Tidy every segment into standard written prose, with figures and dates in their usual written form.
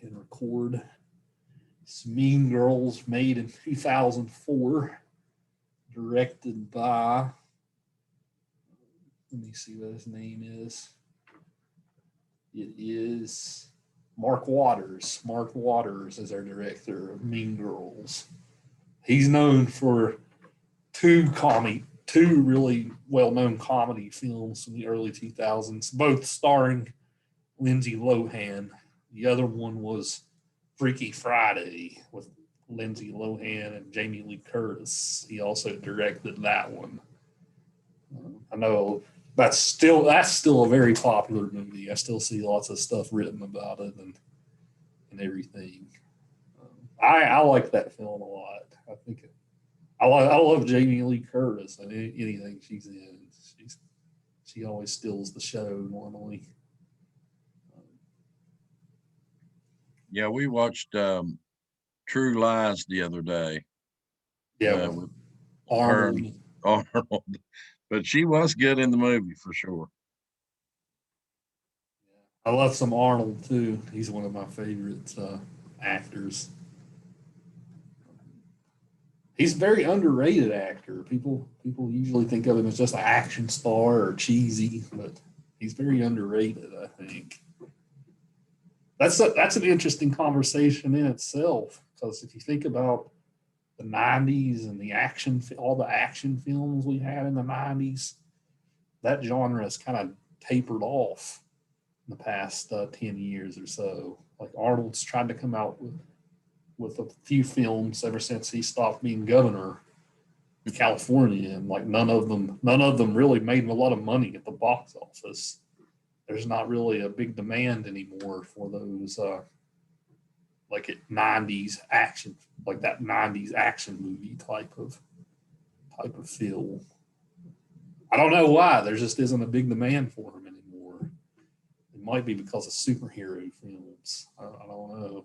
and record. It's Mean Girls, made in 2004, directed by, let me see what his name is. It is Mark Waters. Mark Waters is our director of Mean Girls. He's known for two really well-known comedy films in the early 2000s, both starring Lindsay Lohan. The other one was Freaky Friday with Lindsay Lohan and Jamie Lee Curtis. He also directed that one. I know that's still a very popular movie. I still see lots of stuff written about it and everything. I like that film a lot. I think I love Jamie Lee Curtis and anything she's in. She always steals the show normally. Yeah, we watched True Lies the other day. Yeah, with her Arnold. and Arnold, but she was good in the movie for sure. I love some Arnold too. He's one of my favorite actors. He's a very underrated actor. People usually think of him as just an action star or cheesy, but he's very underrated, I think. That's an interesting conversation in itself, because if you think about the 90s and all the action films we had in the 90s, that genre has kind of tapered off in the past 10 years or so. Like Arnold's tried to come out with a few films ever since he stopped being governor in California, and like none of them really made a lot of money at the box office. There's not really a big demand anymore for those like 90s action, like that 90s action movie type of feel. I don't know why. There just isn't a big demand for them anymore. It might be because of superhero films. I don't know.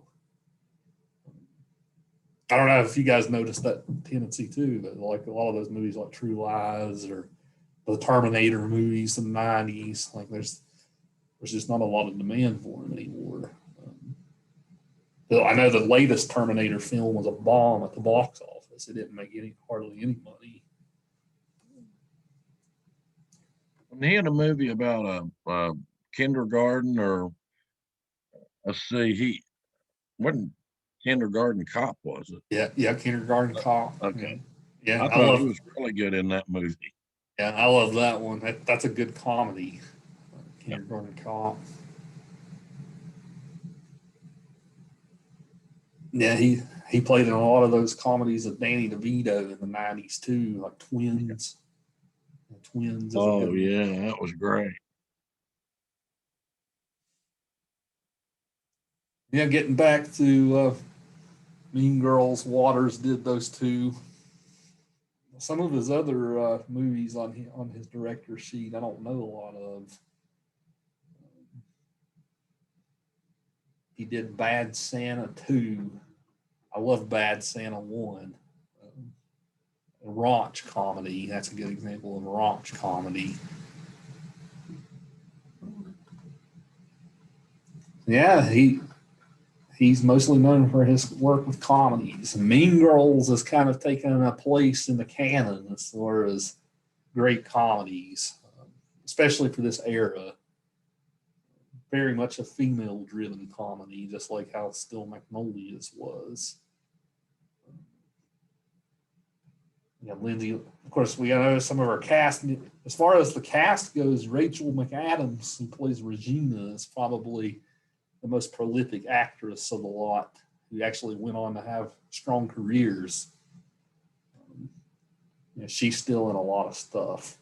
I don't know if you guys noticed that tendency too, but like a lot of those movies like True Lies or the Terminator movies in the 90s, like there's just not a lot of demand for them anymore. I know the latest Terminator film was a bomb at the box office. It didn't make hardly any money. And he had a movie about a kindergarten, or let's see, he wasn't kindergarten cop, was it? Yeah, Kindergarten Cop. Okay. Yeah, I thought he was really good in that movie. Yeah, I love that one. That's a good comedy. Yep. Kindergarten Cop. Yeah, he played in a lot of those comedies of Danny DeVito in the 90s too, like Twins. Twins is a good Oh one. yeah, that was great. Yeah, getting back to Mean Girls, Waters did those two. Some of his other movies on his director sheet, I don't know a lot of. He did Bad Santa 2. I love Bad Santa 1. Raunch comedy. That's a good example of raunch comedy. Yeah, he's mostly known for his work with comedies. Mean Girls has kind of taken a place in the canon as far as great comedies, especially for this era. Very much a female-driven comedy, just like how Still Magnolias was. Yeah, Lindsay. Of course, we know some of our cast. As far as the cast goes, Rachel McAdams, who plays Regina, is probably the most prolific actress of the lot, who actually went on to have strong careers. She's still in a lot of stuff.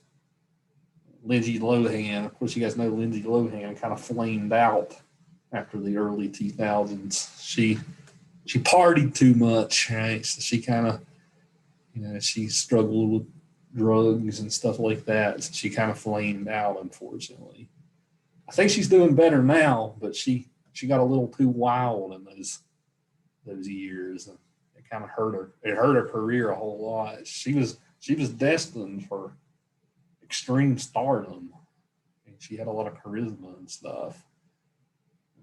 Lindsay Lohan, of course, you guys know Lindsay Lohan kind of flamed out after the early 2000s. She partied too much, right? So she kind of, she struggled with drugs and stuff like that. So she kind of flamed out, unfortunately. I think she's doing better now, but she got a little too wild in those years, and it kind of hurt her. It hurt her career a whole lot. She was destined for extreme stardom. And she had a lot of charisma and stuff.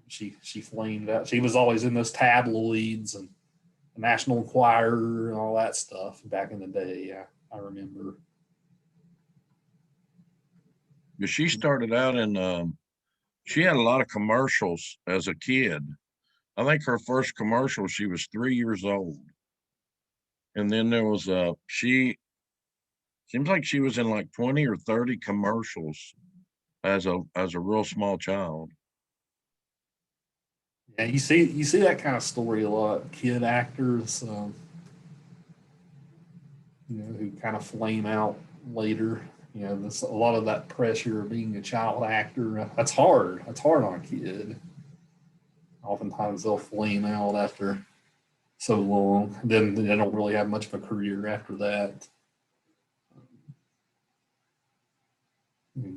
She flamed out. She was always in those tabloids and the National Enquirer and all that stuff back in the day. I remember. But she started out in she had a lot of commercials as a kid. I think her first commercial, she was 3 years old. And then there was she seems like she was in like 20 or 30 commercials as a real small child. Yeah, you see that kind of story a lot. Kid actors, who kind of flame out later. There's a lot of that pressure of being a child actor. That's hard. That's hard on a kid. Oftentimes they'll flame out after so long. Then they don't really have much of a career after that.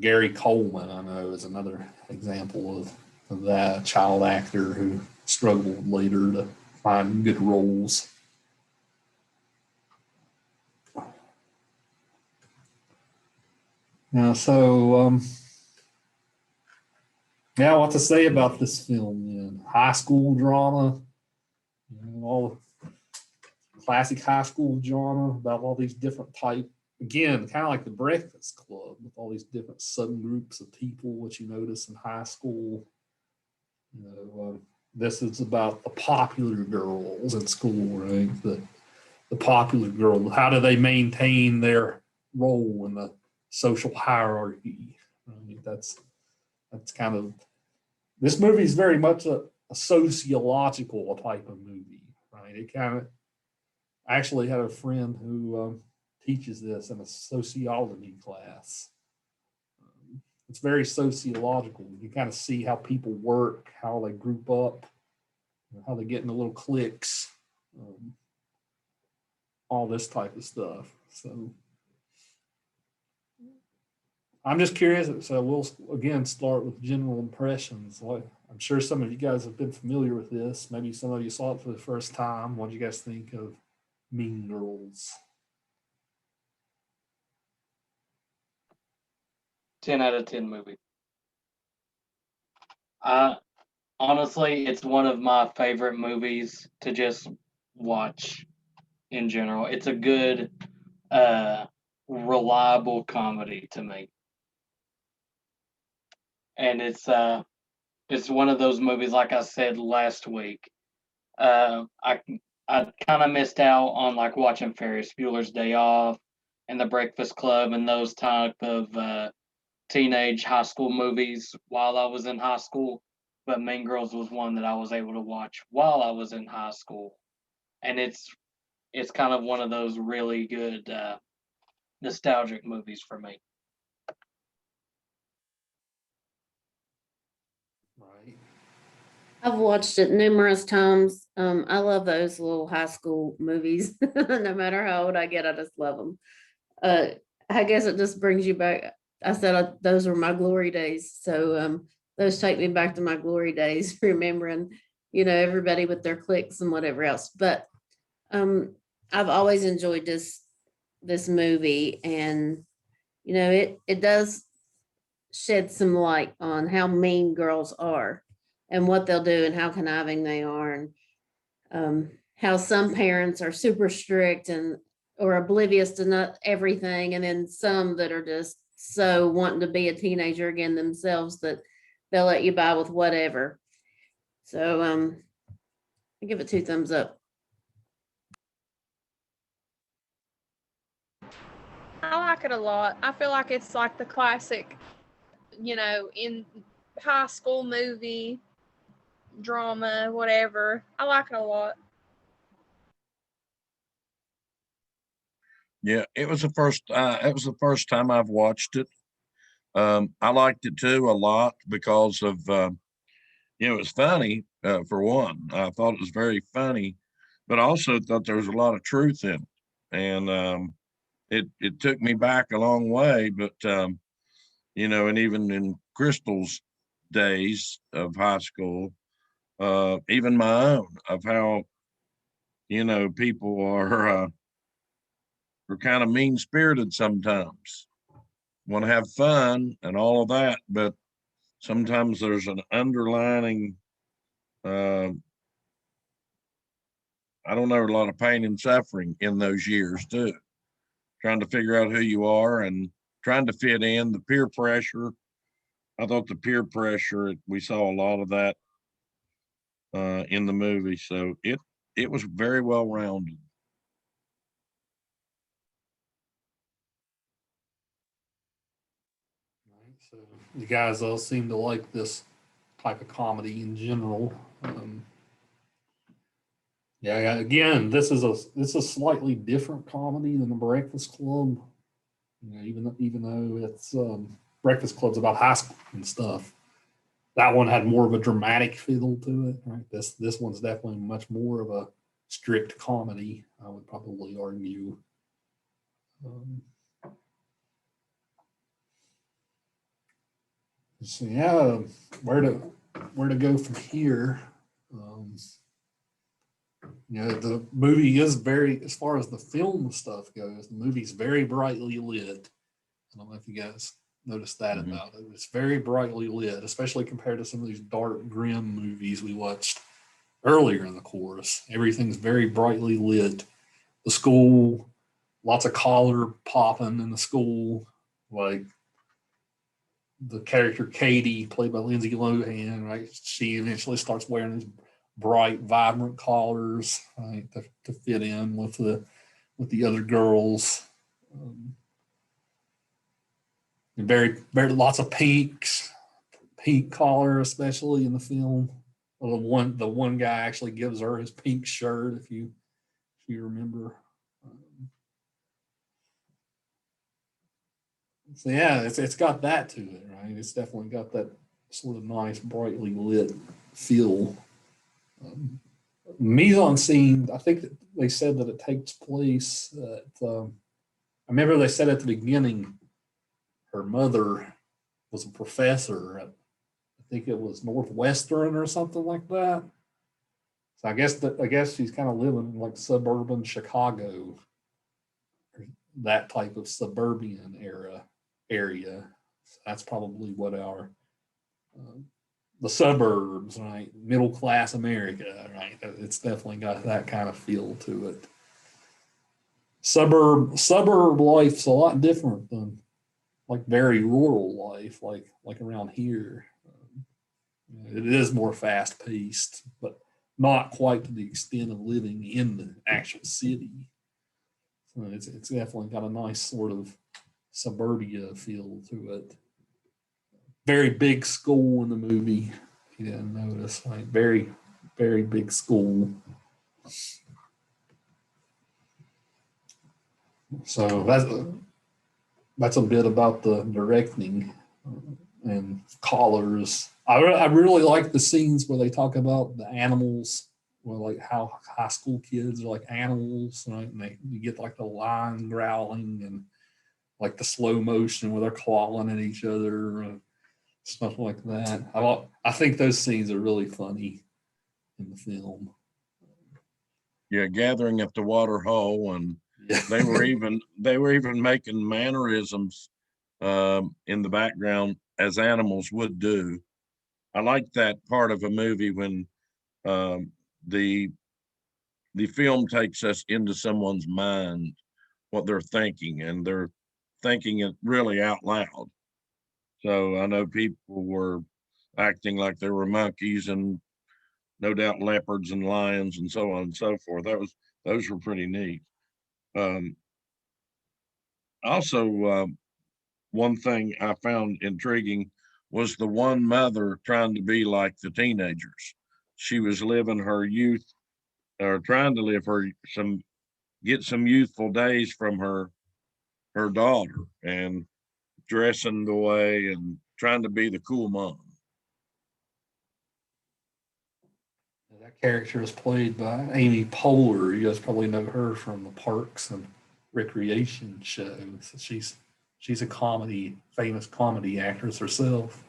Gary Coleman, I know, is another example of that child actor who struggled later to find good roles. Now, yeah, what to say about this film? High school drama, all the classic high school drama about all these different types. Again, kind of like the Breakfast Club with all these different subgroups of people, which you notice in high school. This is about the popular girls in school, right? The popular girls. How do they maintain their role in the social hierarchy? Right? That's kind of this movie is very much a sociological type of movie, right? It kind of I actually had a friend who teaches this in a sociology class. It's very sociological. You kind of see how people work, how they group up, how they get into little cliques, all this type of stuff. So I'm just curious. So we'll again start with general impressions. I'm sure some of you guys have been familiar with this. Maybe some of you saw it for the first time. What do you guys think of Mean Girls? 10 out of 10 movie. Honestly, it's one of my favorite movies to just watch in general. It's a good, reliable comedy to me. And it's one of those movies, like I said last week. I kind of missed out on like watching Ferris Bueller's Day Off and The Breakfast Club and those type of teenage high school movies while I was in high school. But Mean Girls was one that I was able to watch while I was in high school, and it's kind of one of those really good nostalgic movies for me. Right. I've watched it numerous times. I love those little high school movies. No matter how old I get, I just love them. I guess it just brings you back. I said those were my glory days. So those take me back to my glory days, remembering, everybody with their cliques and whatever else. But I've always enjoyed this movie, and it does shed some light on how mean girls are and what they'll do and how conniving they are, and how some parents are super strict and or oblivious to not everything, and then some that are just so wanting to be a teenager again themselves that they'll let you buy with whatever. So I give it 2 thumbs up. I like it a lot. I feel like it's like the classic, in high school movie, drama, whatever. I like it a lot. Yeah, it was the first time I've watched it. I liked it too a lot because of it's funny for one. I thought it was very funny, but I also thought there was a lot of truth in it, and it took me back a long way. But and even in Crystal's days of high school, even my own, of how people are kind of mean spirited sometimes, want to have fun and all of that, but sometimes there's an underlining uh, I don't know, a lot of pain and suffering in those years too. Trying to figure out who you are and trying to fit in, the peer pressure. I thought the peer pressure, we saw a lot of that in the movie. So it was very well rounded. Right, so you guys all seem to like this type of comedy in general. Yeah, again, this is a slightly different comedy than the Breakfast Club. You know, even though it's Breakfast Club's about high school and stuff, that one had more of a dramatic feel to it. Right, this one's definitely much more of a strict comedy. I would probably argue. Um, so yeah, where to go from here? Um, You know, the movie is very, as far as the film stuff goes, the movie's very brightly lit. I don't know if you guys noticed that about it. It's very brightly lit, especially compared to some of these dark, grim movies we watched earlier in the course. Everything's very brightly lit. The school, lots of color popping in the school. Like the character Katie, played by Lindsay Lohan, right? She eventually starts wearing these bright, vibrant collars, right, to fit in with the other girls. Very lots of pink collar, especially in the film. Well, the one guy actually gives her his pink shirt, if you remember. So yeah, it's got that to it, right? It's definitely got that sort of nice, brightly lit feel. Mise en scene, I think that they said that it takes place at, I remember they said at the beginning her mother was a professor at, I think it was Northwestern or something like that. So I guess she's kind of living in like suburban Chicago, that type of suburban area. So that's probably what our the suburbs, right? Middle class America, right? It's definitely got that kind of feel to it. Suburb life's a lot different than like very rural life, like around here. It is more fast paced, but not quite to the extent of living in the actual city. So it's definitely got a nice sort of suburbia feel to it. Very big school in the movie. If you didn't notice, like very big school. So that's a bit about the directing and colors. I really like the scenes where they talk about the animals, where like how high school kids are like animals, right? And you get like the lion growling and like the slow motion where they're clawing at each other and stuff like that. I think those scenes are really funny in the film. Yeah, gathering at the water hole, and Yeah. they were even making mannerisms in the background as animals would do. I like that part of a movie when um, the the film takes us into someone's mind, what they're thinking, and they're thinking it really out loud. So I know people were acting like they were monkeys and no doubt leopards and lions and so on and so forth. Those were pretty neat. Um, also, one thing I found intriguing was the one mother trying to be like the teenagers. She was living her youth, or trying to live get some youthful days from her daughter, and dressing the way and trying to be the cool mom. That character is played by Amy Poehler. You guys probably know her from the Parks and Recreation show. So she's a famous comedy actress herself.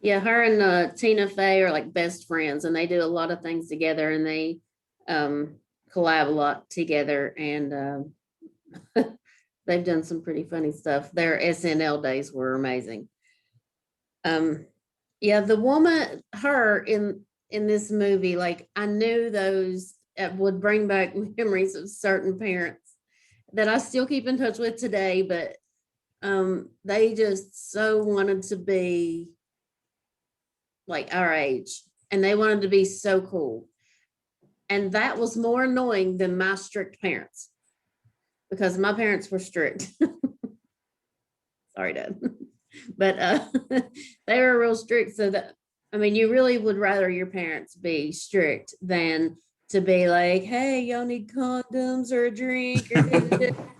Yeah, her and Tina Fey are like best friends, and they do a lot of things together, and they collab a lot together, and they've done some pretty funny stuff. Their SNL days were amazing. Yeah, the woman, her in in this movie, like I knew those would bring back memories of certain parents that I still keep in touch with today, but they just so wanted to be like our age, and they wanted to be so cool. And that was more annoying than my strict parents, because my parents were strict. Sorry, Dad. But they were real strict. So that, I mean, you really would rather your parents be strict than to be like, hey, y'all need condoms or a drink. Or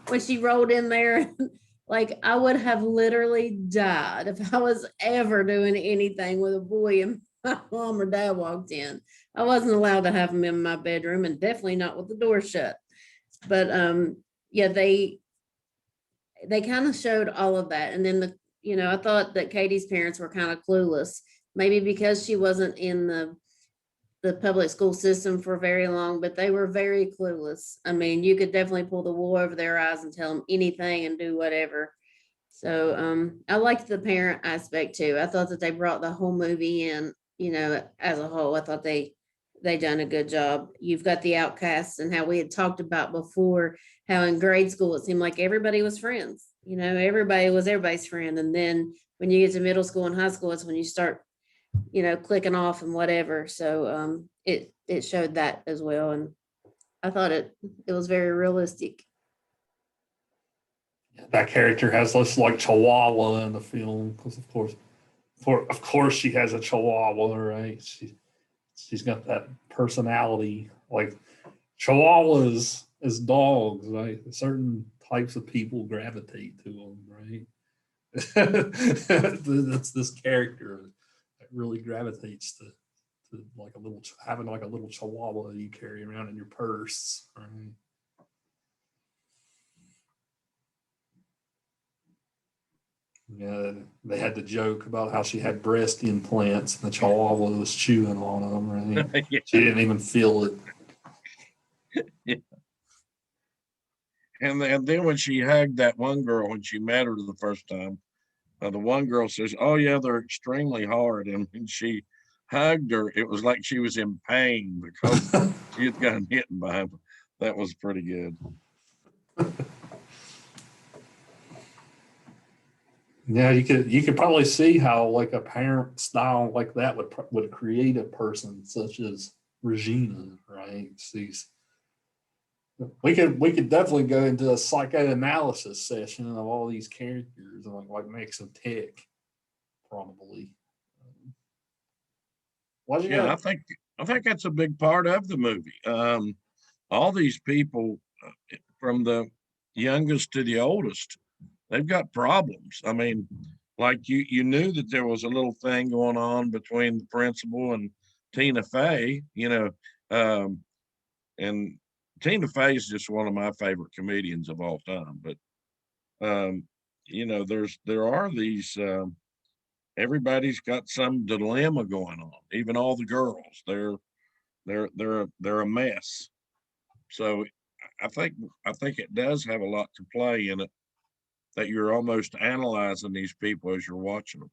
when she rolled in there, like I would have literally died if I was ever doing anything with a boy and my mom or dad walked in. I wasn't allowed to have them in my bedroom, and definitely not with the door shut. But yeah, they kind of showed all of that. And then I thought that Katie's parents were kind of clueless, maybe because she wasn't in the public school system for very long, but they were very clueless. I mean, you could definitely pull the wool over their eyes and tell them anything and do whatever. So I liked the parent aspect too. I thought that they brought the whole movie in, as a whole. I thought they done a good job. You've got the outcasts, and how we had talked about before, how in grade school it seemed like everybody was friends. Everybody was everybody's friend. And then when you get to middle school and high school, it's when you start, clicking off and whatever. So it showed that as well. And I thought it was very realistic. That character has this like chihuahua in the film, because of course she has a chihuahua, right? She's got that personality. Like chihuahuas as dogs, right? Certain types of people gravitate to them, right? That's this character that really gravitates to like having like a little chihuahua you carry around in your purse, right? Yeah, they had the joke about how she had breast implants and the chihuahua was chewing on them, right? Yeah. She didn't even feel it. Yeah. And then when she hugged that one girl, when she met her the first time, the one girl says, "Oh yeah, they're extremely hard." And when she hugged her, it was like she was in pain because she had gotten hit by him. That was pretty good. Yeah, you could probably see how like a parent style like that would create a person such as Regina, right? We could definitely go into a psychoanalysis session of all these characters and like makes them tick, probably. Yeah, I think that's a big part of the movie. All these people, from the youngest to the oldest, they've got problems. I mean, like you knew that there was a little thing going on between the principal and Tina Fey, and Tina Fey is just one of my favorite comedians of all time. But there are these. Everybody's got some dilemma going on. Even all the girls, they're a mess. So I think it does have a lot to play in it, that you're almost analyzing these people as you're watching them.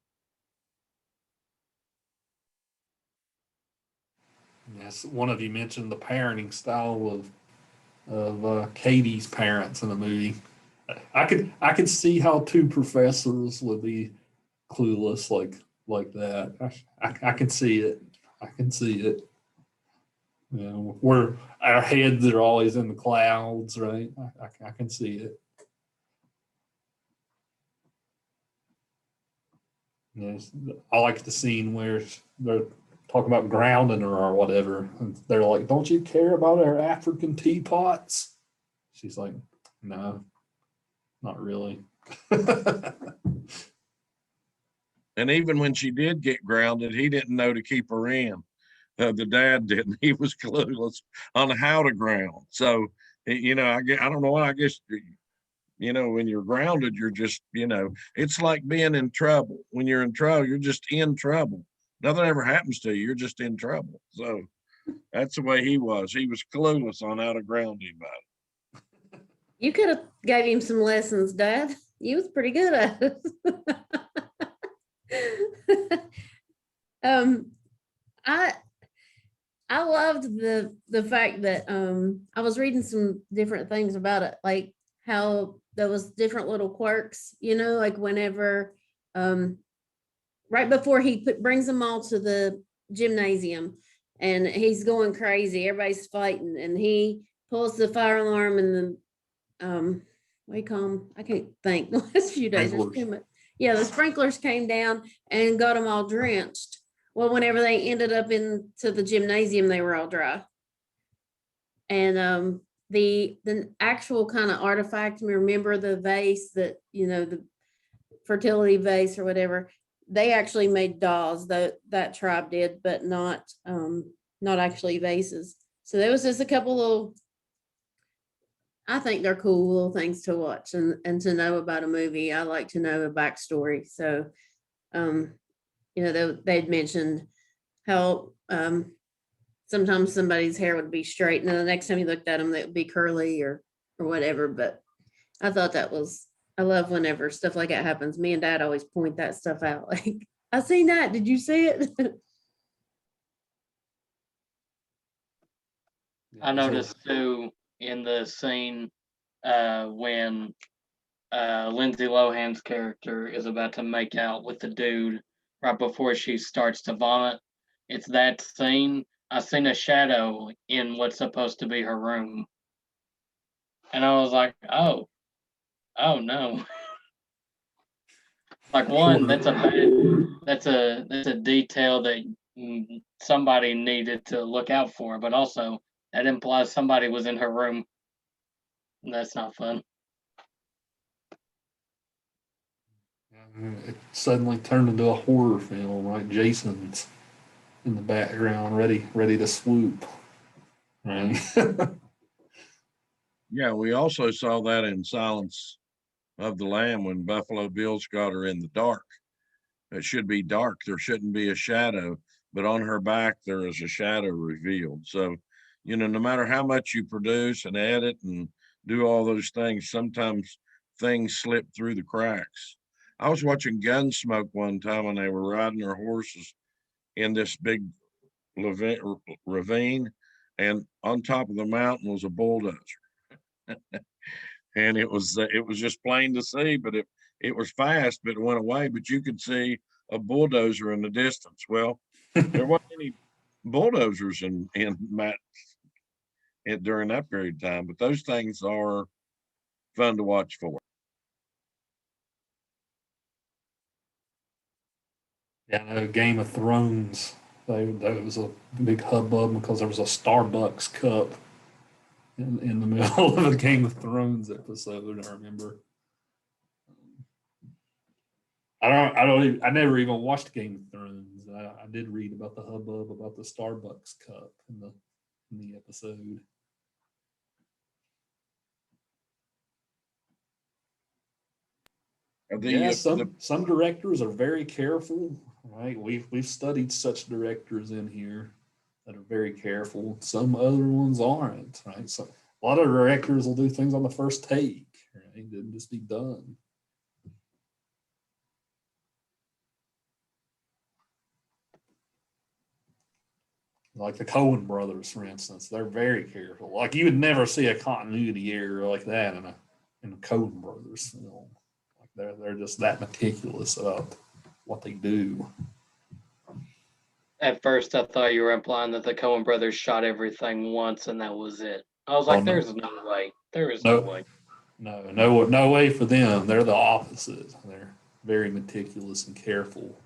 Yes, one of you mentioned the parenting style of Katie's parents in the movie. I could see how two professors would be clueless like that. I can see it. I can see it. Where our heads are always in the clouds, right? I can see it. Yes, I like the scene where they're talking about grounding her or whatever. And they're like, "Don't you care about our African teapots?" She's like, "No, not really." And even when she did get grounded, he didn't know to keep her in. The dad didn't. He was clueless on how to ground. So, I don't know. I guess, when you're grounded, you're just, it's like being in trouble. When you're in trouble, you're just in trouble. Nothing ever happens to you. You're just in trouble. So that's the way he was. He was clueless on how to ground anybody. You could have gave him some lessons, Dad. You was pretty good at it. I I loved the fact that I was reading some different things about it, like how there was different little quirks, like whenever right before he brings them all to the gymnasium and he's going crazy, everybody's fighting, and he pulls the fire alarm and what do you call them? I can't think. The last few days, there's too much. Yeah, the sprinklers came down and got them all drenched. Well, whenever they ended up into the gymnasium, they were all dry. And the actual kind of artifact, remember the vase that, the fertility vase or whatever, they actually made dolls, that tribe did, but not actually vases. So there was just a couple little, I think they're cool little things to watch and to know about a movie. I like to know a backstory. So they'd mentioned how sometimes somebody's hair would be straight, and then the next time you looked at them, they would be curly or whatever. But I thought I love whenever stuff like that happens. Me and Dad always point that stuff out. Like, I seen that. Did you see it? I noticed too in the scene when Lindsay Lohan's character is about to make out with the dude right before she starts to vomit. It's that scene. I seen a shadow in what's supposed to be her room, and I was like, "Oh, no!" Like one, that's a detail that somebody needed to look out for, but also that implies somebody was in her room. And that's not fun. It suddenly turned into a horror film, right? Jason's in the background, ready to swoop. Right. Yeah, we also saw that in Silence of the Lamb when Buffalo Bill's got her in the dark. It should be dark. There shouldn't be a shadow, but on her back, there is a shadow revealed. So, no matter how much you produce and edit and do all those things, sometimes things slip through the cracks. I was watching Gunsmoke one time and they were riding their horses in this big ravine, and on top of the mountain was a bulldozer. And it was just plain to see, but it was fast, but it went away. But you could see a bulldozer in the distance. Well, there wasn't any bulldozers in Matt during that period of time, but those things are fun to watch for. Yeah, I know Game of Thrones. There was a big hubbub because there was a Starbucks cup in the middle of a Game of Thrones episode. I remember. I never even watched Game of Thrones. I did read about the hubbub about the Starbucks cup in the episode. Yeah, some directors are very careful, right? We've studied such directors in here that are very careful. Some other ones aren't, right? So a lot of directors will do things on the first take, right? Then just be done. Like the Coen brothers, for instance, they're very careful. Like you would never see a continuity error like that in a Coen brothers film. Like they're just that meticulous about what they do. At first, I thought you were implying that the Coen brothers shot everything once and that was it. I was like, "There's no way. There is no way." No way for them. They're the opposite. They're very meticulous and careful.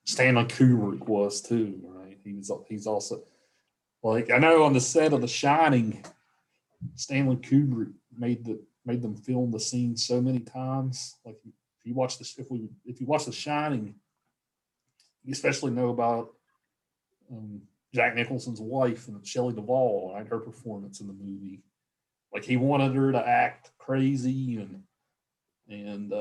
Stanley Kubrick was too, right? He's also like I know on the set of The Shining, Stanley Kubrick made them film the scene so many times. Like if you watch The Shining, you especially know about Jack Nicholson's wife and Shelley Duvall, right? Her performance in the movie. Like he wanted her to act crazy and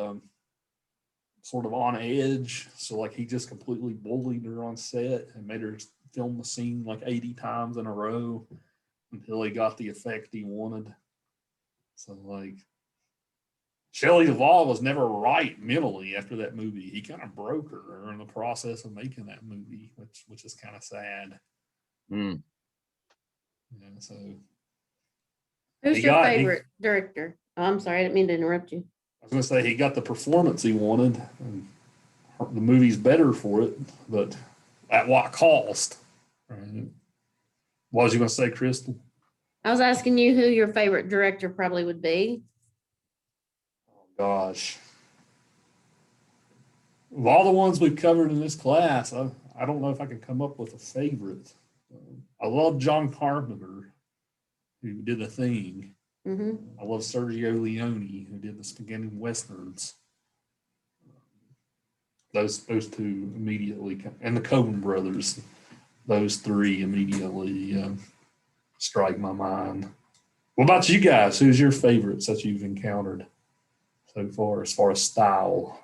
sort of on edge. So like he just completely bullied her on set and made her film the scene like 80 times in a row until he got the effect he wanted. So like Shelley Duvall was never right mentally after that movie. He kind of broke her in the process of making that movie, which is kind of sad. Mm. Yeah, so Who's He your got- he- favorite director? Oh, I'm sorry, I didn't mean to interrupt you. I was going to say he got the performance he wanted, and the movie's better for it, but at what cost? Right? What was you going to say, Crystal? I was asking you who your favorite director probably would be. Oh, gosh. Of all the ones we've covered in this class, I don't know if I can come up with a favorite. I love John Carpenter, who did The Thing. Hmm. I love Sergio Leone, who did the spaghetti westerns. Those two immediately, and the Coen brothers, those three immediately strike my mind. What about you guys? Who's your favorites that you've encountered so far as style?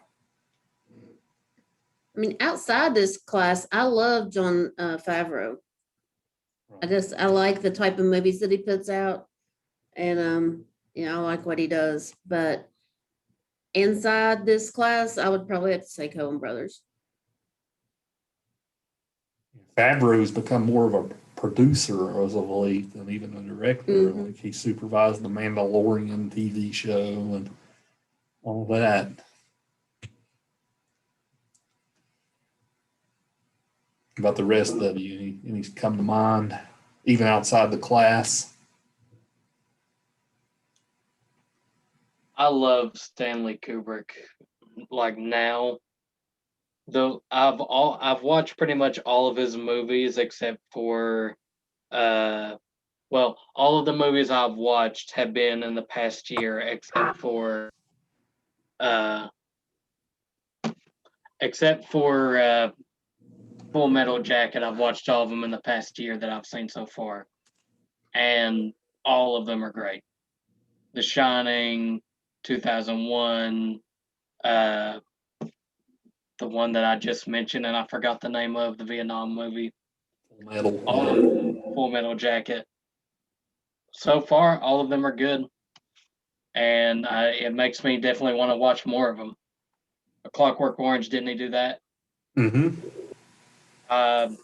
I mean, outside this class, I love John Favreau. I like the type of movies that he puts out, and I like what he does. But inside this class, I would probably have to say Coen Brothers. Favreau's become more of a producer as of late than even a director. Mhm. Like he supervised the Mandalorian TV show and all that. About the rest of you, any come to mind, even outside the class? I love Stanley Kubrick. Like now, though I've watched pretty much all of his movies except for well, all of the movies I've watched have been in the past year uh except for Full Metal Jacket. I've watched all of them in the past year that I've seen so far, and all of them are great. The Shining, 2001, uh, the one that I just mentioned, and I forgot the name of the Vietnam movie. Full Metal. All of Full Metal Jacket. So far, all of them are good, and it makes me definitely want to watch more of them. A Clockwork Orange, didn't he do that? Mm-hmm.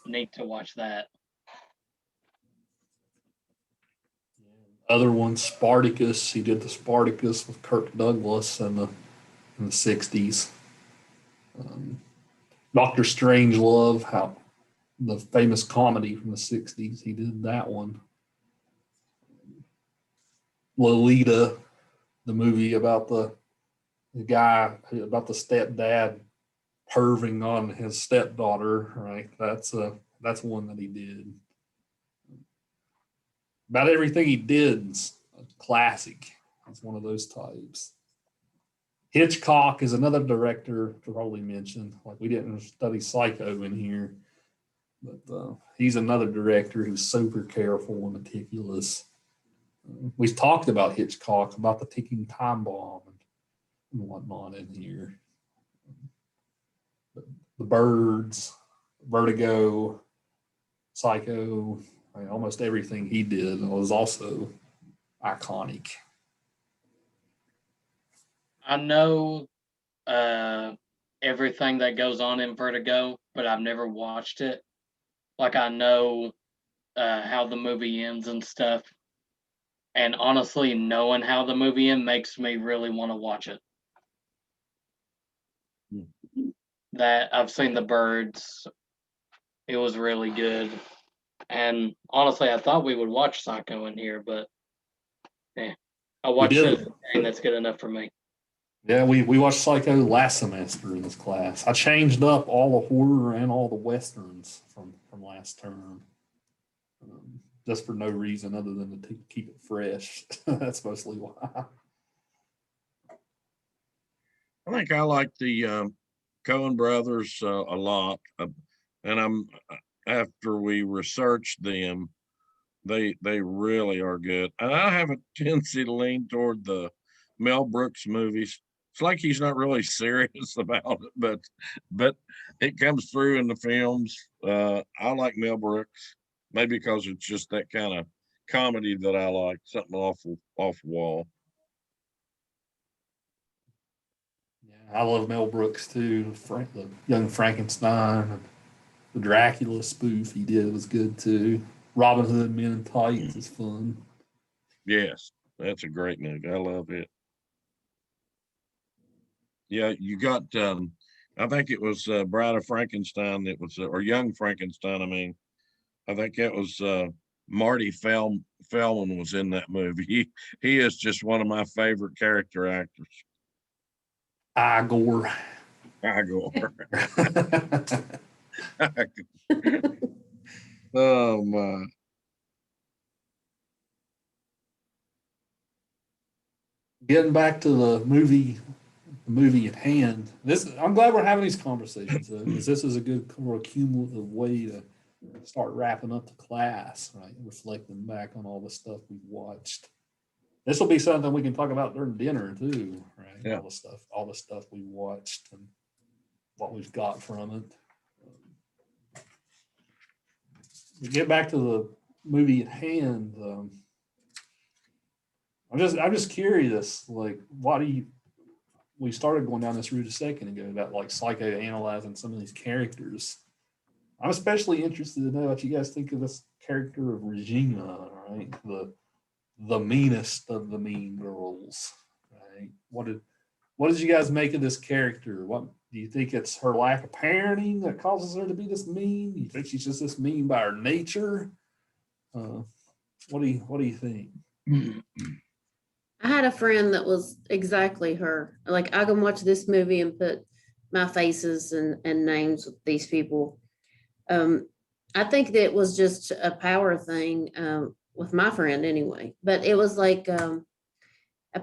Need to watch that. Other one, Spartacus. He did the Spartacus with Kirk Douglas in the 60s. Doctor Strangelove, how the famous comedy from the 60s. He did that one. Lolita, the movie about the guy, about the stepdad perving on his stepdaughter, right? That's one that he did. About everything he did is a classic. It's one of those types. Hitchcock is another director to probably mention. Like we didn't study Psycho in here, but he's another director who's super careful and meticulous. We've talked about Hitchcock, about the ticking time bomb and whatnot in here. The Birds, Vertigo, Psycho, I mean, almost everything he did was also iconic. I know everything that goes on in Vertigo, but I've never watched it. Like I know how the movie ends and stuff. And honestly, knowing how the movie ends makes me really want to watch it. That I've seen The Birds. It was really good. And honestly, I thought we would watch Psycho in here, but I watched it, and that's good enough for me. Yeah, we watched Psycho last semester in this class. I changed up all the horror and all the westerns from last term, just for no reason other than to keep it fresh. That's mostly why. I think I like the Coen brothers a lot, and after we researched them, they really are good. And I have a tendency to lean toward the Mel Brooks movies. It's like he's not really serious about it, but it comes through in the films. I like Mel Brooks, maybe because it's just that kind of comedy that I like, something off wall. Yeah, I love Mel Brooks too. The Young Frankenstein. The Dracula spoof he did was good too. Robin Hood Men in Tights is fun. Yes, that's a great movie. I love it. Yeah, you got. I think it was Bride of Frankenstein. That was, or Young Frankenstein. I mean, I think that was Marty Feldman was in that movie. He is just one of my favorite character actors. Igor. Igor. Oh my. Getting back to the movie at hand. I'm glad we're having these conversations because this is a good more cumulative way to start wrapping up the class, right? Reflecting back on all the stuff we've watched. This will be something we can talk about during dinner too, right? Yeah. All the stuff we watched and what we've got from it. To get back to the movie at hand, I'm just curious, like, we started going down this route a second ago about like psychoanalyzing some of these characters. I'm especially interested to know what you guys think of this character of Regina, right? The meanest of the mean girls, right? What did you guys make of this character? What do you think it's her lack of parenting that causes her to be this mean? You think she's just this mean by her nature? What do you think? I had a friend that was exactly her. Like, I can watch this movie and put my faces and names with these people. I think that it was just a power thing with my friend anyway. But it was like a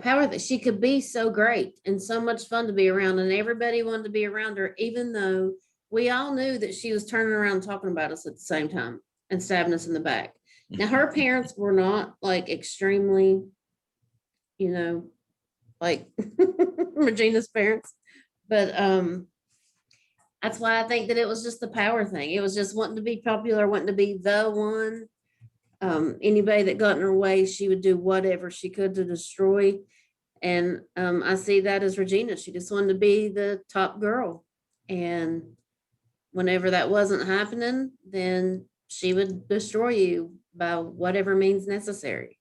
power that she could be so great and so much fun to be around, and everybody wanted to be around her, even though we all knew that she was turning around talking about us at the same time and stabbing us in the back. Now, her parents were not like extremely, like Regina's parents, but that's why I think that it was just the power thing. It was just wanting to be popular, wanting to be the one. Anybody that got in her way, she would do whatever she could to destroy. And I see that as Regina. She just wanted to be the top girl. And whenever that wasn't happening, then she would destroy you by whatever means necessary.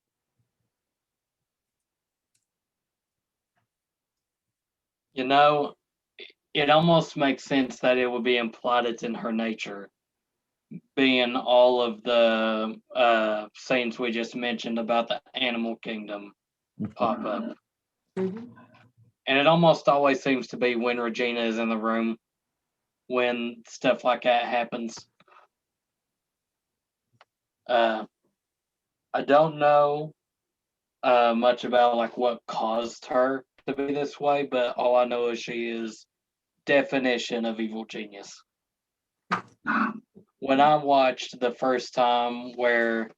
It almost makes sense that it would be implied it's in her nature, being all of the scenes we just mentioned about the animal kingdom pop up. Mm-hmm. And it almost always seems to be when Regina is in the room when stuff like that happens. I don't know much about like what caused her to be this way, but all I know is she is definition of evil genius. When I watched the first time where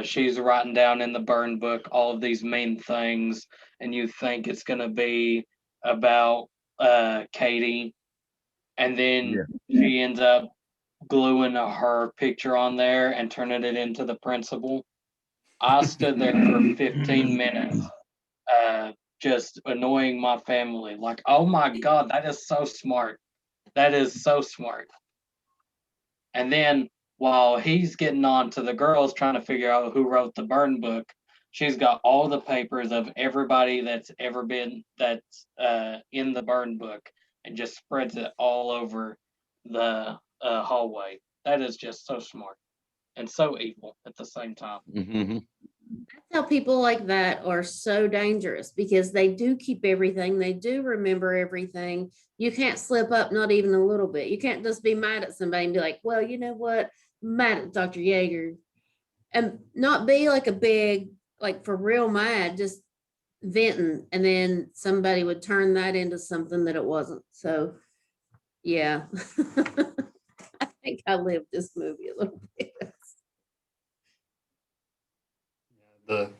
she's writing down in the burn book all of these mean things, and you think it's going to be about Katie, and then she ends up gluing her picture on there and turning it into the principal. I stood there for 15 minutes just annoying my family. Like, oh my God, that is so smart. That is so smart. And then while he's getting on to the girls trying to figure out who wrote the burn book, she's got all the papers of everybody that's ever been that's in the burn book and just spreads it all over the hallway. That is just so smart and so evil at the same time. Mm-hmm. That's how people like that are so dangerous, because they do keep everything. They do remember everything. You can't slip up, not even a little bit. You can't just be mad at somebody and be like, well, you know what? I'm mad at Dr. Yeager. And not be like a big, like for real mad, just venting. And then somebody would turn that into something that it wasn't. So, yeah. I think I lived this movie a little bit. The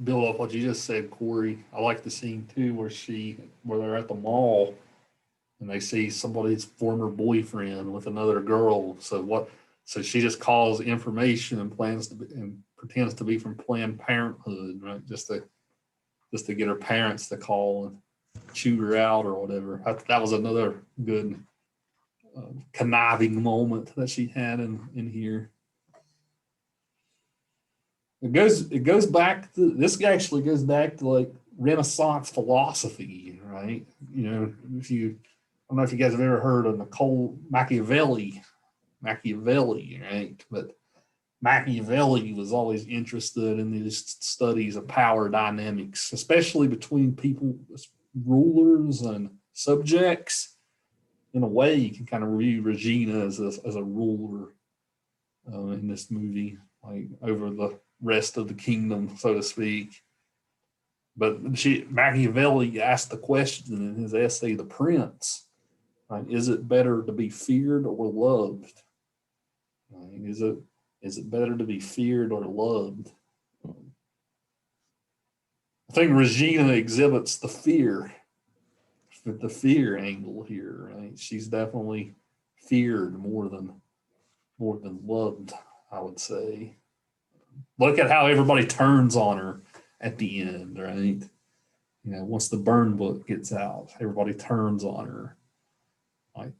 build up what you just said, Corey. I like the scene too where they're at the mall and they see somebody's former boyfriend with another girl. So she just calls information and pretends to be from Planned Parenthood, right? Just to get her parents to call and shoot her out or whatever. That was another good conniving moment that she had in here. It goes back to, this actually goes back to like Renaissance philosophy, right? You know, if you, I don't know if you guys have ever heard of Niccolo Machiavelli, right? But Machiavelli was always interested in these studies of power dynamics, especially between people, rulers and subjects. In a way, you can kind of view Regina as a ruler in this movie, like over the rest of the kingdom, so to speak. But Machiavelli asked the question in his essay, The Prince, like, is it better to be feared or loved? Like, is it better to be feared or loved? I think Regina exhibits the fear angle here, right? She's definitely feared more than loved, I would say. Look at how everybody turns on her at the end, right? You know, once the burn book gets out, everybody turns on her. Like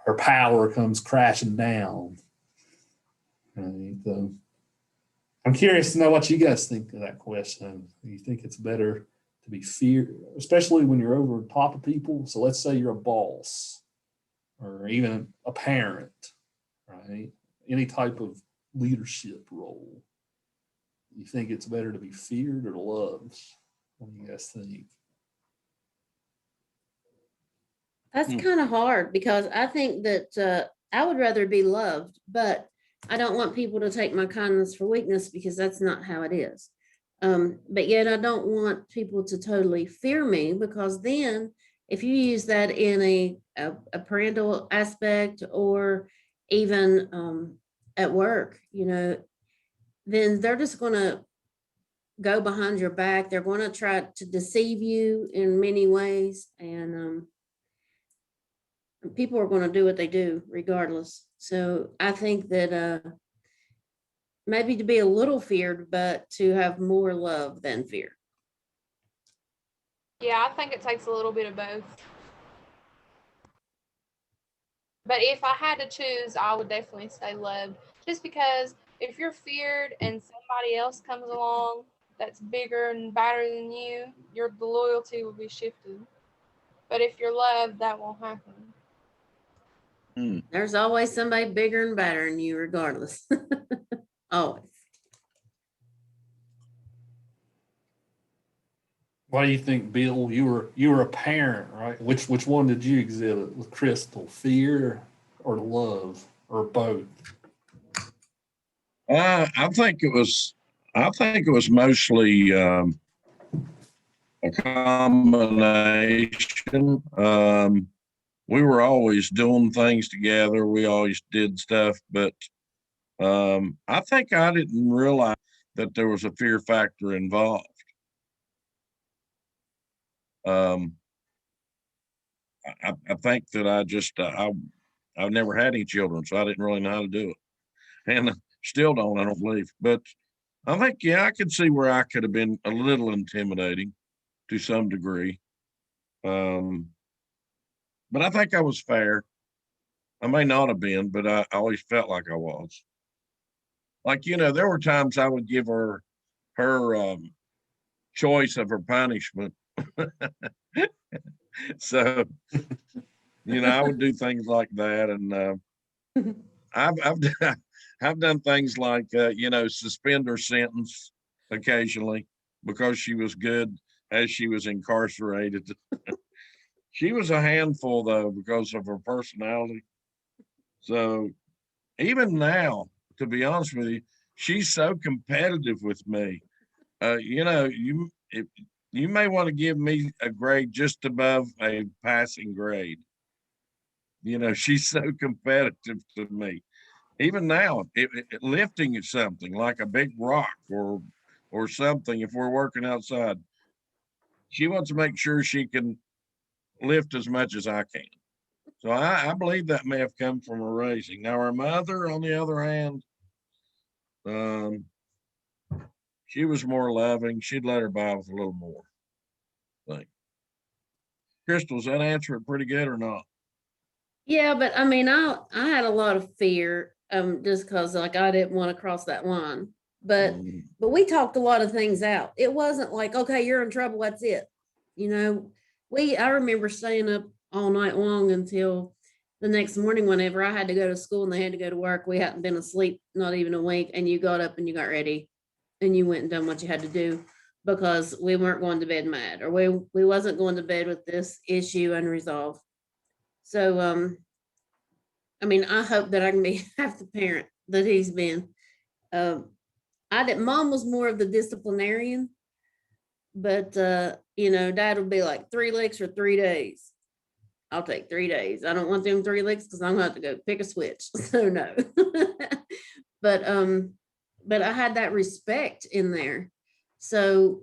her power comes crashing down. Right? So I'm curious to know what you guys think of that question. Do you think it's better to be feared, especially when you're over top of people? So let's say you're a boss or even a parent, right? Any type of leadership role. You think it's better to be feared or loved? What do you guys think? That's kind of hard because I think that I would rather be loved, but I don't want people to take my kindness for weakness because that's not how it is. But yet I don't want people to totally fear me, because then if you use that in a parental aspect or even at work, you know, then they're just going to go behind your back. They're going to try to deceive you in many ways. And people are going to do what they do regardless. So I think that maybe to be a little feared, but to have more love than fear. Yeah, I think it takes a little bit of both. But if I had to choose, I would definitely say loved. Just because if you're feared and somebody else comes along that's bigger and badder than you, the loyalty will be shifted. But if you're loved, that won't happen. There's always somebody bigger and better than you, regardless. Always. What do you think, Bill? You were a parent, right? Which one did you exhibit with Crystal? Fear or love, or both? I think it was mostly a combination. We were always doing things together. We always did stuff, but I think I didn't realize that there was a fear factor involved. I think that I've never had any children, so I didn't really know how to do it, and still don't. I don't believe, but I think, yeah, I could see where I could have been a little intimidating to some degree. But I think I was fair. I may not have been, but I always felt like I was. Like, there were times I would give her choice of her punishment. So, I would do things like that, and I've done things like suspend her sentence occasionally because she was good as she was incarcerated. She was a handful though because of her personality. So even now, to be honest with you, she's so competitive with me. You may want to give me a grade just above a passing grade. She's so competitive to me. Even now, lifting is something like a big rock or something. If we're working outside, she wants to make sure she can lift as much as I can. So I believe that may have come from her raising. Now, her mother, on the other hand, she was more loving. She'd let her by with a little more. Crystal, does that answer it pretty good or not? Yeah, but I mean, I had a lot of fear, just because like I didn't want to cross that line. But Mm. we talked a lot of things out. It wasn't like, okay, you're in trouble, that's it. You know, I remember staying up all night long until the next morning whenever I had to go to school and they had to go to work. We hadn't been asleep not even a wink, and you got up and you got ready and you went and done what you had to do because we weren't going to bed mad, or we wasn't going to bed with this issue unresolved. So I mean, I hope that I can be half the parent that he's been. Um, I did. Mom was more of the disciplinarian, but Dad would be like 3 licks for 3 days. I'll take 3 days. I don't want them 3 licks because I'm gonna have to go pick a switch. So no. but but I had that respect in there. So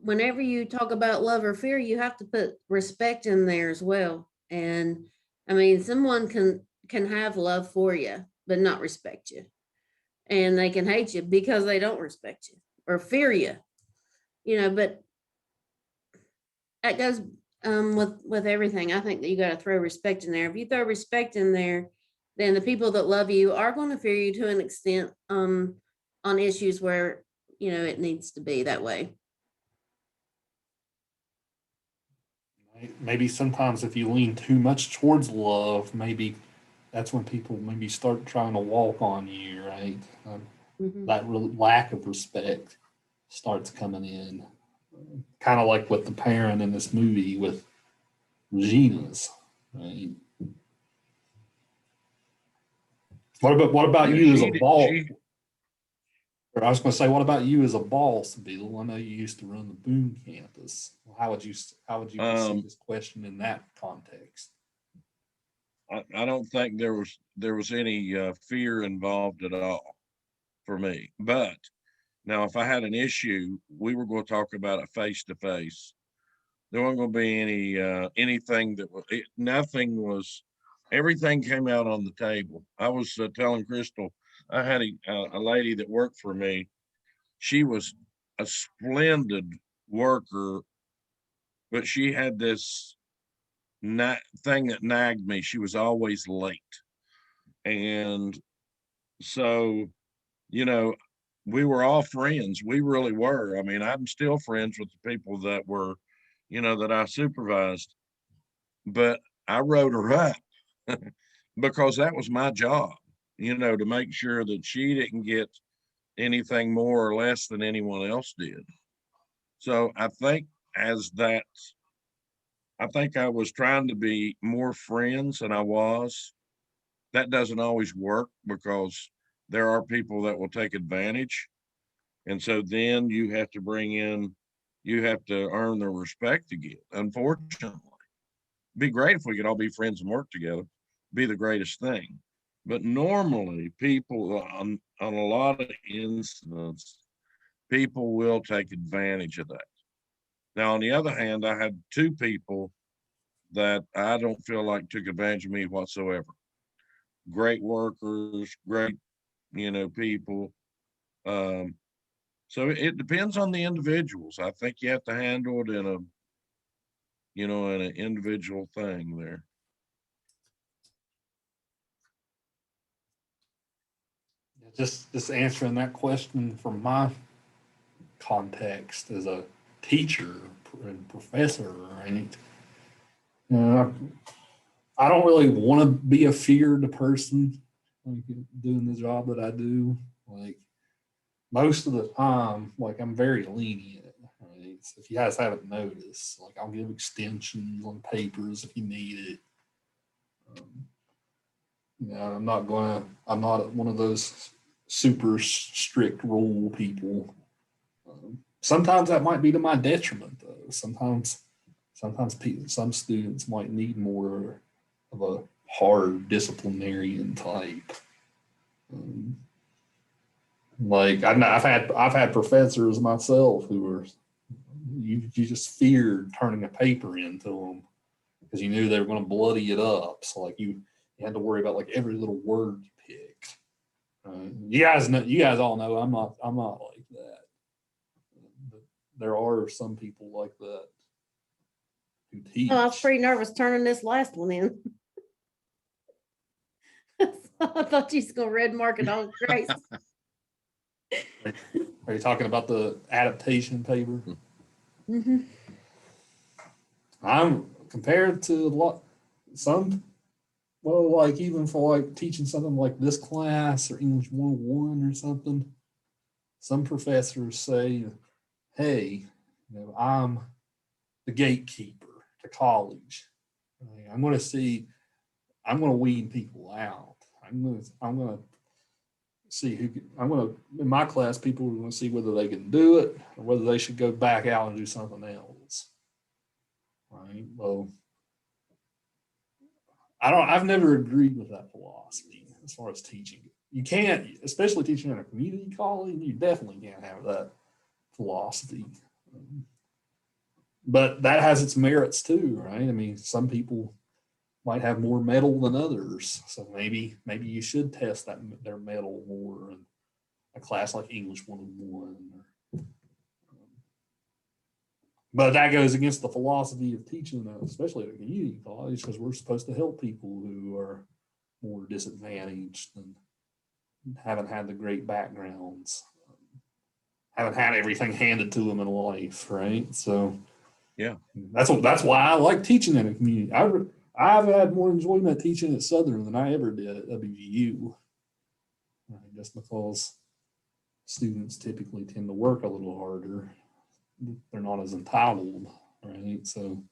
whenever you talk about love or fear, you have to put respect in there as well. And I mean, someone can have love for you, but not respect you. And they can hate you because they don't respect you or fear you. But that goes with everything. I think that you got to throw respect in there. If you throw respect in there, then the people that love you are going to fear you to an extent on issues where it needs to be that way. Maybe sometimes if you lean too much towards love, maybe that's when people maybe start trying to walk on you, right? That lack of respect starts coming in, kind of like with the parent in this movie with Regina's, right? What about Yeah, you as a she did. boss? Or I was going to say, what about you as a boss, Bill? I know you used to run the Boone campus. How would you pursue Um, this question in that context? I don't think there was any fear involved at all for me. But now, if I had an issue, we were going to talk about it face to face. There wasn't going to be anything that was nothing was. Everything came out on the table. I was telling Crystal, I had a lady that worked for me. She was a splendid worker, but she had this thing that nagged me. She was always late. And so, you know, we were all friends. We really were. I mean, I'm still friends with the people that were, that I supervised, but I wrote her up because that was my job, to make sure that she didn't get anything more or less than anyone else did. So as that, I think I was trying to be more friends than I was. That doesn't always work because there are people that will take advantage. And so then you have to earn their respect again, unfortunately. Be great if we could all be friends and work together, be the greatest thing. But normally, people on a lot of incidents, people will take advantage of that. Now, on the other hand, I had two people that I don't feel like took advantage of me whatsoever. Great workers, great, people. Um, so it depends on the individuals. I think you have to handle it in an individual thing there. Just answering that question from my context as a teacher and professor, right? You know, I don't really want to be a feared person, like doing the job that I do. Like most of the time, like I'm very lenient. Right? So if you guys haven't noticed, like I'll give extensions on papers if you need it. Um, I'm not one of those super strict rule people. Sometimes that might be to my detriment, though. Some students might need more of a hard disciplinarian type. Um, like I've had professors myself who were you just feared turning a paper into them because you knew they were going to bloody it up. So like you had to worry about like every little word you picked. You guys all know I'm not like that. But there are some people like that who teach. Oh, I was pretty nervous turning this last one in. I thought you was gonna red mark it all, Grace. Are you talking about the adaptation paper? Mhm. I'm compared to some, well, like even for like teaching something like this class or English 101 or something, some professors say, hey, I'm the gatekeeper to college. I'm going to weed people out. I'm going to see in my class, people are going to see whether they can do it or whether they should go back out and do something else. Right. Well, I've never agreed with that philosophy as far as teaching. You can't, especially teaching in a community college, you definitely can't have that philosophy. But that has its merits too, right? I mean, some people might have more metal than others. So maybe you should test their metal more in a class like English 101. But that goes against the philosophy of teaching, especially at a community college, because we're supposed to help people who are more disadvantaged and haven't had the great backgrounds, haven't had everything handed to them in life, right? So Yeah, that's why I like teaching in a community. I've had more enjoyment teaching at Southern than I ever did at WVU, right? Just because students typically tend to work a little harder. They're not as entitled, right? So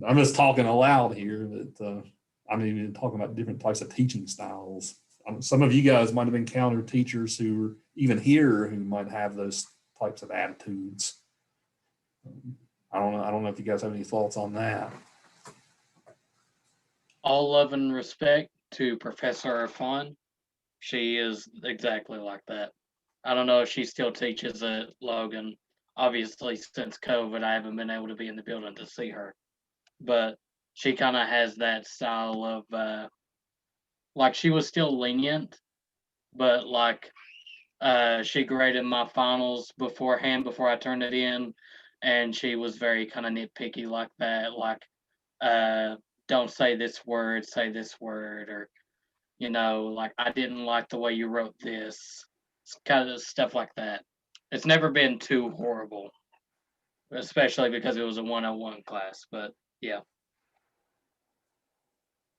I'm just talking aloud here that I'm even talking about different types of teaching styles. Some of you guys might have encountered teachers who are even here who might have those types of attitudes. I don't know if you guys have any thoughts on that. All love and respect to Professor Irfan. She is exactly like that. I don't know if she still teaches at Logan. Obviously, since COVID, I haven't been able to be in the building to see her. But she kind of has that style of, like, she was still lenient, but like, she graded my finals beforehand before I turned it in, and she was very kind of nitpicky like that. Like, uh, don't say this word, say this word, or like I didn't like the way you wrote this. It's kind of stuff like that. It's never been too horrible, especially because it was a 101 class. But yeah,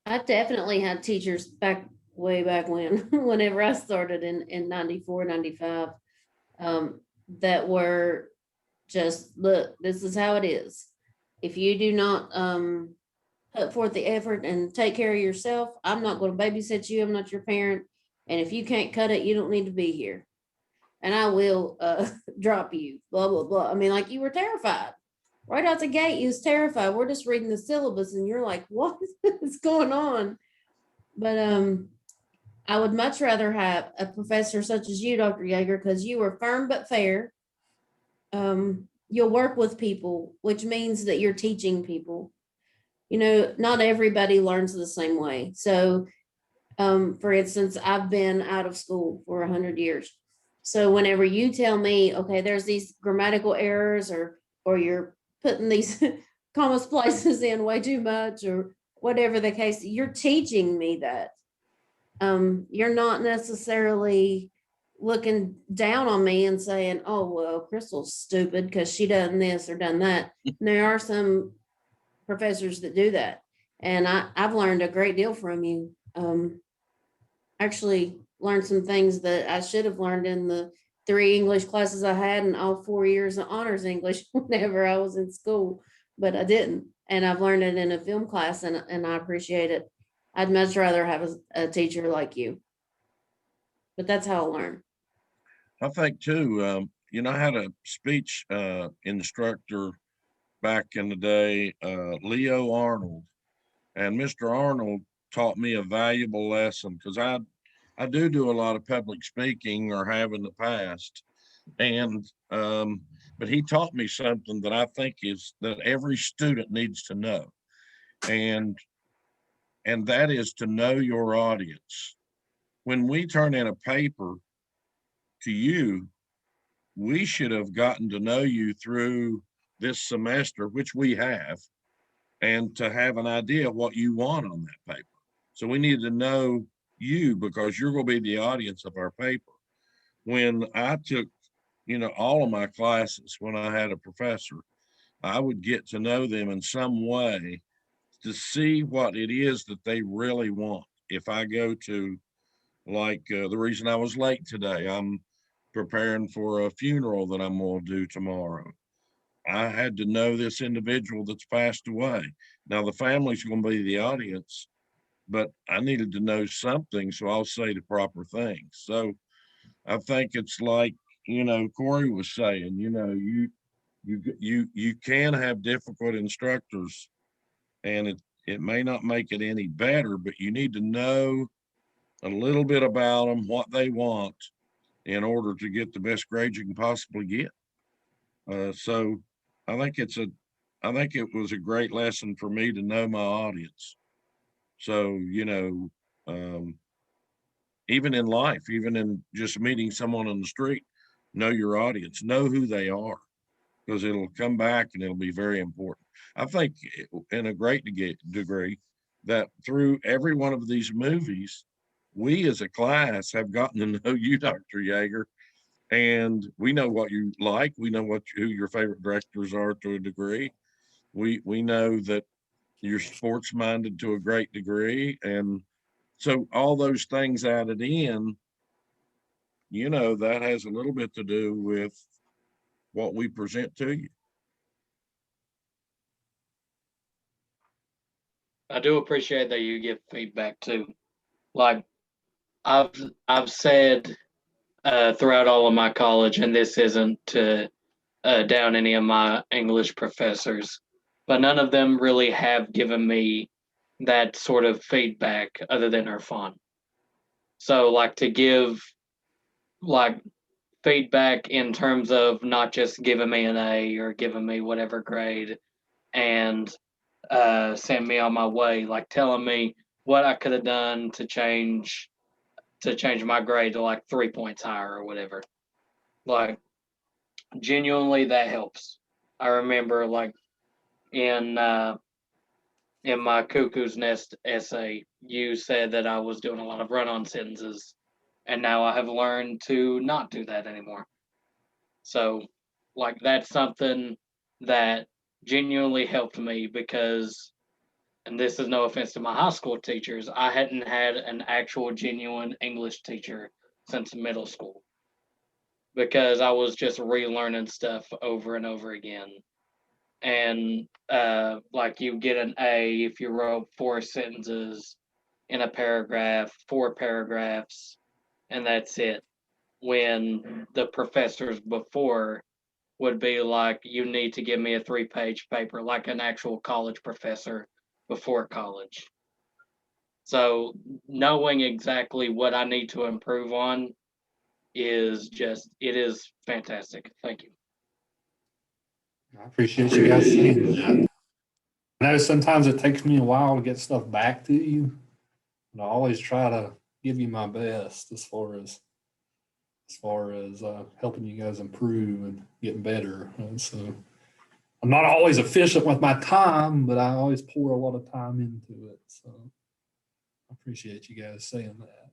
I definitely had teachers way back when, whenever I started in 94, 95, that were just, look, this is how it is. If you do not put forth the effort and take care of yourself, I'm not going to babysit you. I'm not your parent. And if you can't cut it, you don't need to be here. And I will drop you, blah, blah, blah. I mean, like, you were terrified. Right out the gate, you was terrified. We're just reading the syllabus and you're like, what is going on? But I would much rather have a professor such as you, Dr. Yeager, because you are firm but fair. You'll work with people, which means that you're teaching people. Not everybody learns the same way. So, for instance, I've been out of school for 100 years. So whenever you tell me, okay, there's these grammatical errors, or you're putting these comma splices in way too much, or whatever the case, you're teaching me that. You're not necessarily looking down on me and saying, oh, well, Crystal's stupid because she done this or done that. There are some professors that do that. And I've learned a great deal from you. Actually learned some things that I should have learned in the 3 English classes I had in all 4 years of honors English whenever I was in school, but I didn't. And I've learned it in a film class, and I appreciate it. I'd much rather have a teacher like you, but that's how I learn. I think too. I had a speech instructor back in the day, Leo Arnold, and Mr. Arnold taught me a valuable lesson because I do a lot of public speaking, or have in the past, and but he taught me something that I think is that every student needs to know, and that is to know your audience. When we turn in a paper to you, we should have gotten to know you through this semester, which we have, and to have an idea of what you want on that paper. So we need to know you because you're going to be the audience of our paper. When I took, all of my classes, when I had a professor, I would get to know them in some way to see what it is that they really want. If I go to, like, the reason I was late today, I'm preparing for a funeral that I'm going to do tomorrow. I had to know this individual that's passed away. Now, the family's going to be the audience, but I needed to know something, so I'll say the proper things. So I think it's like, Corey was saying, you can have difficult instructors, and it may not make it any better, but you need to know a little bit about them, what they want, in order to get the best grade you can possibly get. So I think it was a great lesson for me to know my audience. So, even in life, even in just meeting someone on the street, know your audience, know who they are, because it'll come back and it'll be very important. I think in a great degree that through every one of these movies, we as a class have gotten to know you, Dr. Yeager, and we know what you like. We know who your favorite directors are to a degree. We know that you're sports minded to a great degree. And so all those things added in, that has a little bit to do with what we present to you. I do appreciate that you give feedback too. Like I've said throughout all of my college, and this isn't to down any of my English professors, but none of them really have given me that sort of feedback other than her fun. So like to give like feedback in terms of not just giving me an A or giving me whatever grade and send me on my way, like telling me what I could have done to change my grade to like 3 points higher or whatever. Like genuinely that helps. I remember like in my Cuckoo's Nest essay, you said that I was doing a lot of run-on sentences, and now I have learned to not do that anymore. So, like that's something that genuinely helped me because, and this is no offense to my high school teachers, I hadn't had an actual genuine English teacher since middle school because I was just relearning stuff over and over again. And like you get an A if you wrote 4 sentences in a paragraph, 4 paragraphs, and that's it. When the professors before would be like, you need to give me a 3-page paper, like an actual college professor before college. So knowing exactly what I need to improve on it is fantastic. Thank you. I appreciate you guys saying that. I know sometimes it takes me a while to get stuff back to you, but I always try to give you my best as far as helping you guys improve and getting better. And so I'm not always efficient with my time, but I always pour a lot of time into it. So I appreciate you guys saying that.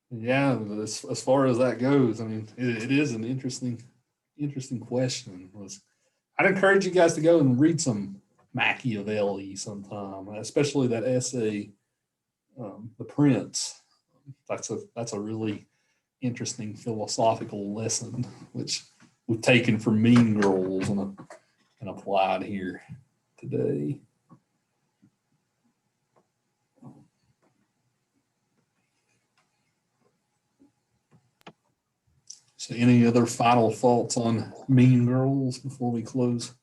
Yeah, as far as that goes, I mean, it is an interesting question. I'd encourage you guys to go and read some Machiavelli sometime, especially that essay, "The Prince." That's a really interesting philosophical lesson, which we've taken from Mean Girls and applied here today. So, any other final thoughts on Mean Girls before we close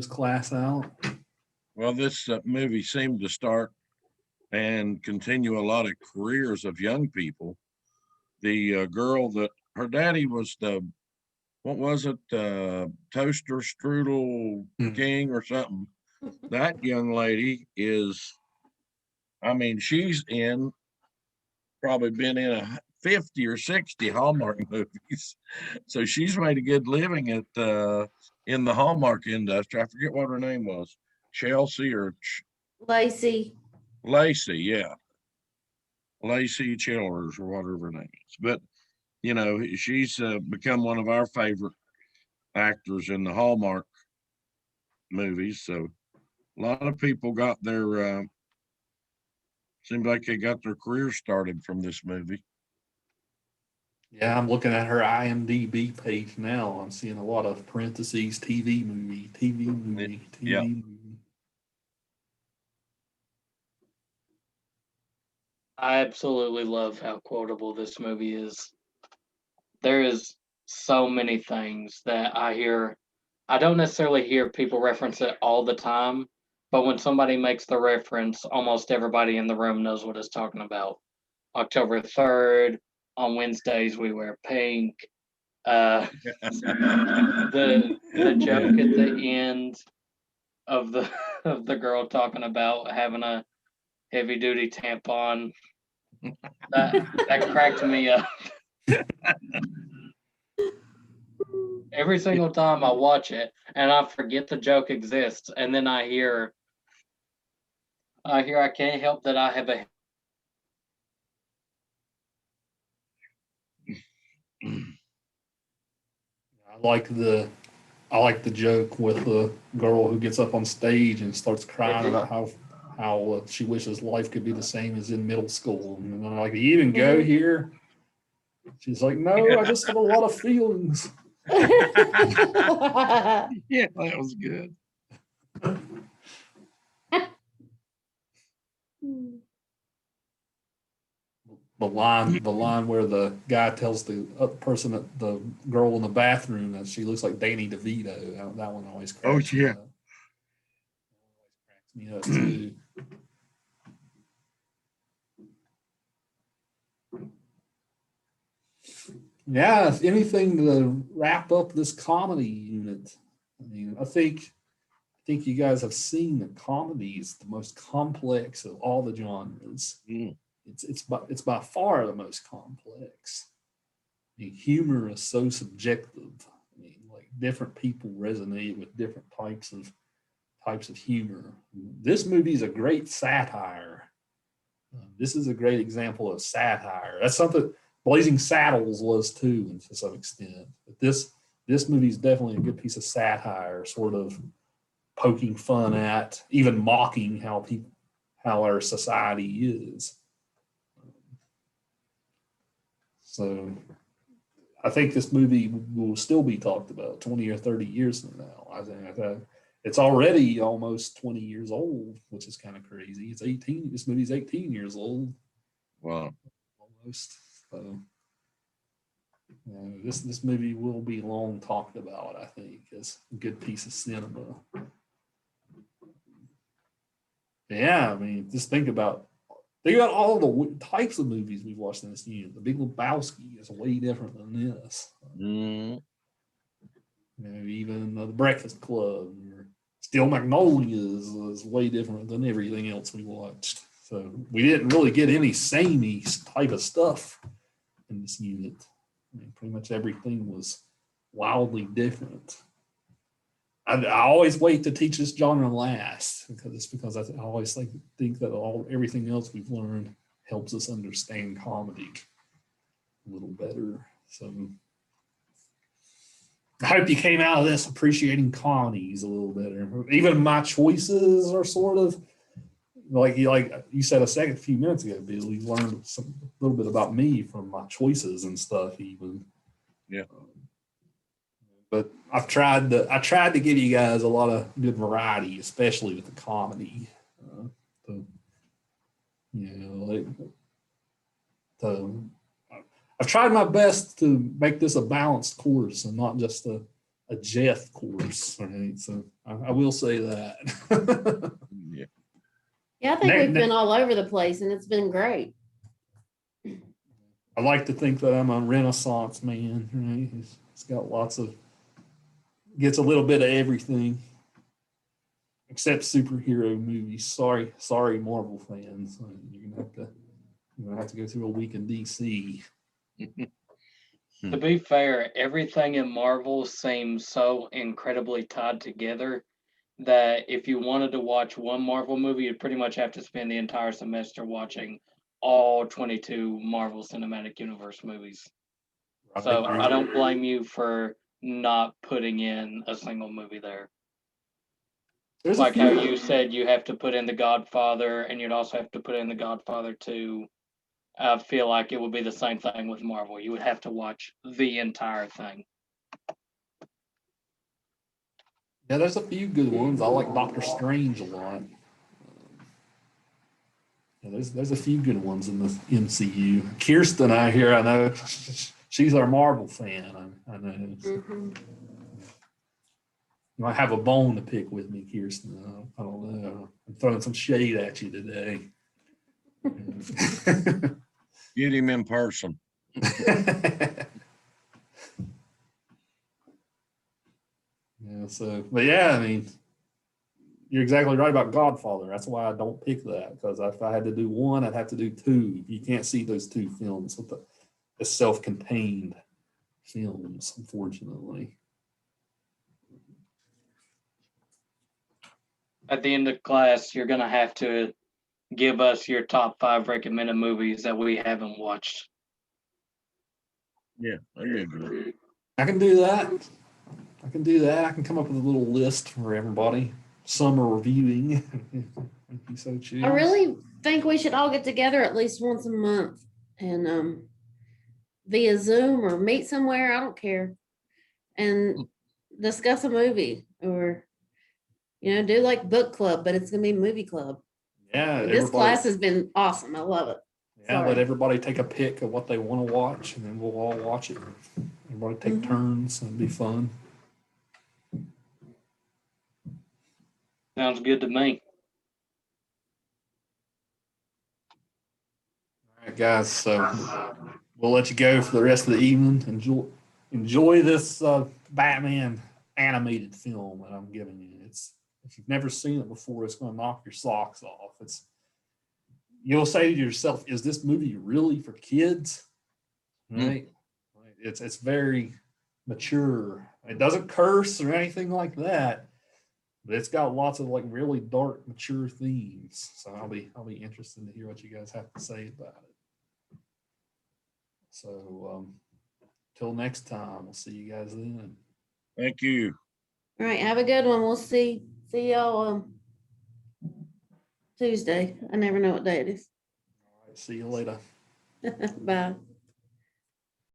class out? Well, this movie seemed to start and continue a lot of careers of young people. The girl that her daddy was what was it, toaster strudel king or something. That young lady is, I mean, she's probably been in 50 or 60 Hallmark movies. So she's made a good living in the Hallmark industry. I forget what her name was. Chelsea or Lacey. Lacey, yeah. Lacey Chillers or whatever her name is. But, you know, she's become one of our favorite actors in the Hallmark movies. So a lot of people got their, seems like they got their career started from this movie. Yeah, I'm looking at her IMDb page now. I'm seeing a lot of parentheses, TV movie, TV movie, TV Yeah. movie. I absolutely love how quotable this movie is. There is so many things that I hear. I don't necessarily hear people reference it all the time, but when somebody makes the reference, almost everybody in the room knows what it's talking about. October 3rd, on Wednesdays we wear pink. The joke at the end of the of the girl talking about having a heavy duty tampon, that cracked me up. Every single time I watch it and I forget the joke exists, and then I can't help that I have a I like the joke with the girl who gets up on stage and starts crying about how she wishes life could be the same as in middle school. And I'm like, you even go here? She's like, no, I just have a lot of feelings. Yeah, that was good. The line where the guy tells the person at the girl in the bathroom that she looks like Danny DeVito. That one always cracks me up. Cracks me up too. Yeah, if anything to wrap up this comedy unit. I mean, I think you guys have seen that comedy is the most complex of all the genres. Mm. It's by far the most complex. I mean, humor is so subjective. I mean, like different people resonate with different types of humor. This movie is a great satire. This is a great example of satire. That's something Blazing Saddles was too, and to some extent. But this movie is definitely a good piece of satire, sort of poking fun at, even mocking how our society is. So I think this movie will still be talked about 20 or 30 years from now. I think it's already almost 20 years old, which is kind of crazy. It's 18. This movie's 18 years old. Wow. Almost. So this movie will be long talked about, I think, as a good piece of cinema. Yeah, I mean, just think about all the types of movies we've watched in this unit. The Big Lebowski is way different than this. Mm. You know, even the Breakfast Club or Steel Magnolias is way different than everything else we watched. So we didn't really get any samey type of stuff in this unit. I mean, pretty much everything was wildly different. I always wait to teach this genre last because I always think that everything else we've learned helps us understand comedy a little better. So I hope you came out of this appreciating comedies a little better. Even my choices are sort of like you said a few minutes ago, Bill. You learned a little bit about me from my choices and stuff, even. Yeah. But I tried to give you guys a lot of good variety, especially with the comedy. I've tried my best to make this a balanced course and not just a Jeff course. Right? So I will say that. Yeah. Yeah, I think we've been all over the place and it's been great. I like to think that I'm a Renaissance man. Right? He's got gets a little bit of everything, except superhero movies. Sorry, Marvel fans. You're gonna have to go through a week in DC. To be fair, everything in Marvel seems so incredibly tied together that if you wanted to watch one Marvel movie, you'd pretty much have to spend the entire semester watching all 22 Marvel Cinematic Universe movies. So I don't blame you for not putting in a single movie there. There's Like a how few, you said you have to put in The Godfather, and you'd also have to put in The Godfather 2. I feel like it would be the same thing with Marvel. You would have to watch the entire thing. yeah, there's a few good ones. I like Doctor Strange a lot. Yeah, there's a few good ones in the MCU. Kirsten, I know she's our Marvel fan. I know. Mhm. You might have a bone to pick with me, Kirsten. I don't know. I'm throwing some shade at you today. Get him in person. Yeah, but yeah, I mean, you're exactly right about Godfather. That's why I don't pick that, because if I had to do one, I'd have to do two. You can't see those two films with the self-contained films, unfortunately. At the end of class, you're going to have to give us your top 5 recommended movies that we haven't watched. Yeah, that'd be good. I can do that. I can come up with a little list for everybody. Summer reviewing, if you so choose. I really think we should all get together at least once a month and via Zoom or meet somewhere, I don't care, and discuss a movie or do like book club, but it's gonna be movie club. Yeah, This class has been awesome. I love it. Yeah, let Sorry. everybody take a pick of what they want to watch, and then we'll all watch it. Everybody take turns, and it'll be fun. Sounds good to me. All right, guys. So we'll let you go for the rest of the evening. Enjoy this Batman animated film that I'm giving you. If you've never seen it before, it's going to knock your socks off. You'll say to yourself, "Is this movie really for kids?" Right? It's very mature. It doesn't curse or anything like that, but it's got lots of like really dark, mature themes. So I'll be interested to hear what you guys have to say about it. So till next time, we'll see you guys then. Thank you. All right, have a good one. We'll see y'all Tuesday. I never know what day it is. All right, see you later. Bye.